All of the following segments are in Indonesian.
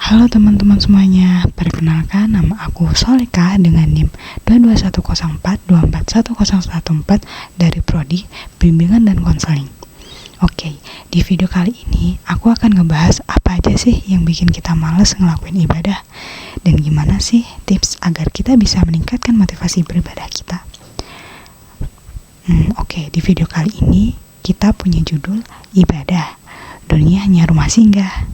Halo teman-teman semuanya, perkenalkan nama aku Soleka dengan NIM 22104241014 dari Prodi Bimbingan dan Konseling. Oke, di video kali ini aku akan ngebahas apa aja sih yang bikin kita malas ngelakuin ibadah dan gimana sih tips agar kita bisa meningkatkan motivasi beribadah kita. Oke, di video kali ini kita punya judul ibadah, dunia hanya rumah singgah.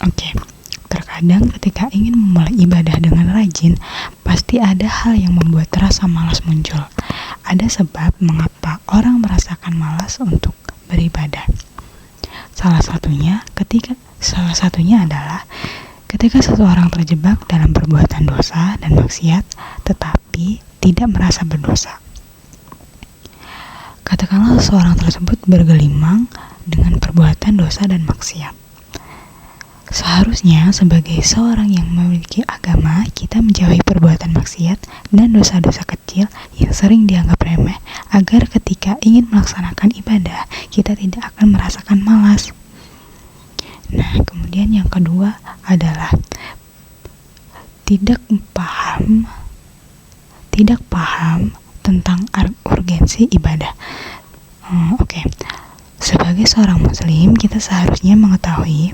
Oke. Terkadang ketika ingin memulai ibadah dengan rajin, pasti ada hal yang membuat rasa malas muncul. Ada sebab mengapa orang merasakan malas untuk beribadah. Salah satunya adalah ketika seseorang terjebak dalam perbuatan dosa dan maksiat, tetapi tidak merasa berdosa. Katakanlah seseorang tersebut bergelimang dengan perbuatan dosa dan maksiat. Seharusnya sebagai seorang yang memiliki agama, kita menjauhi perbuatan maksiat dan dosa-dosa kecil yang sering dianggap remeh, agar ketika ingin melaksanakan ibadah, kita tidak akan merasakan malas. Nah, kemudian yang kedua adalah tidak paham tentang urgensi ibadah. Sebagai seorang muslim, kita seharusnya mengetahui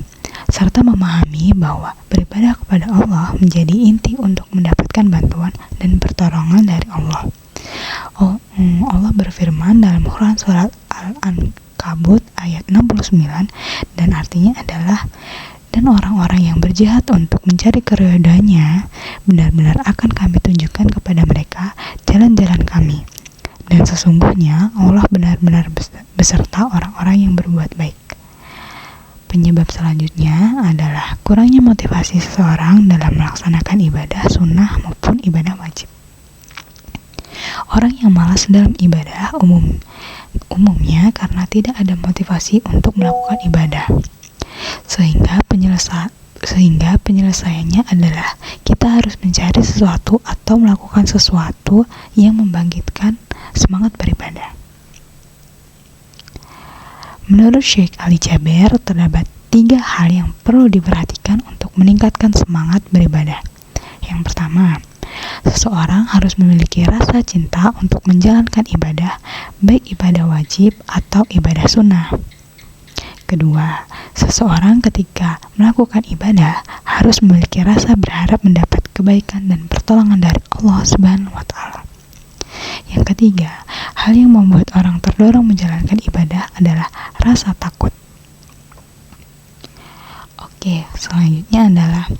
serta memahami bahwa beribadah kepada Allah menjadi inti untuk mendapatkan bantuan dan pertolongan dari Allah. Allah berfirman dalam Quran surat Al-Ankabut ayat 69 dan artinya adalah, dan orang-orang yang berjihad untuk mencari keridhaannya, benar-benar akan kami tunjukkan kepada mereka jalan-jalan kami. Dan sesungguhnya Allah benar-benar beserta orang-orang yang berbuat baik. Penyebab selanjutnya adalah kurangnya motivasi seseorang dalam melaksanakan ibadah sunnah maupun ibadah wajib. Orang yang malas dalam ibadah umumnya karena tidak ada motivasi untuk melakukan ibadah. Sehingga penyelesaiannya adalah kita harus mencari sesuatu atau melakukan sesuatu yang membangkitkan semangat beribadah. Menurut Syekh Ali Jaber, terdapat 3 hal yang perlu diperhatikan untuk meningkatkan semangat beribadah. Yang pertama, seseorang harus memiliki rasa cinta untuk menjalankan ibadah, baik ibadah wajib atau ibadah sunnah. Kedua, seseorang ketika melakukan ibadah harus memiliki rasa berharap mendapat kebaikan dan pertolongan dari Allah Subhanahu wa Ta'ala. Yang ketiga, hal yang membuat orang terdorong menjalankan ibadah adalah rasa takut. Oke, selanjutnya adalah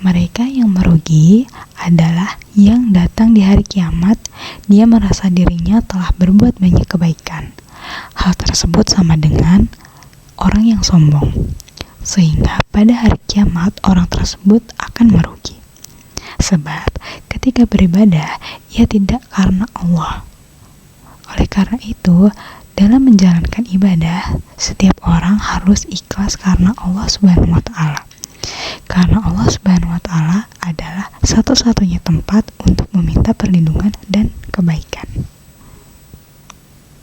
mereka yang merugi adalah yang datang di hari kiamat, dia merasa dirinya telah berbuat banyak kebaikan. Hal tersebut sama dengan orang yang sombong, sehingga pada hari kiamat orang tersebut akan merugi. Sebab ketika beribadah, ia tidak karena Allah. Oleh karena itu, dalam menjalankan ibadah, setiap orang harus ikhlas karena Allah Subhanahu wa Ta'ala. Karena Allah Subhanahu wa Ta'ala adalah satu-satunya tempat untuk meminta perlindungan dan kebaikan.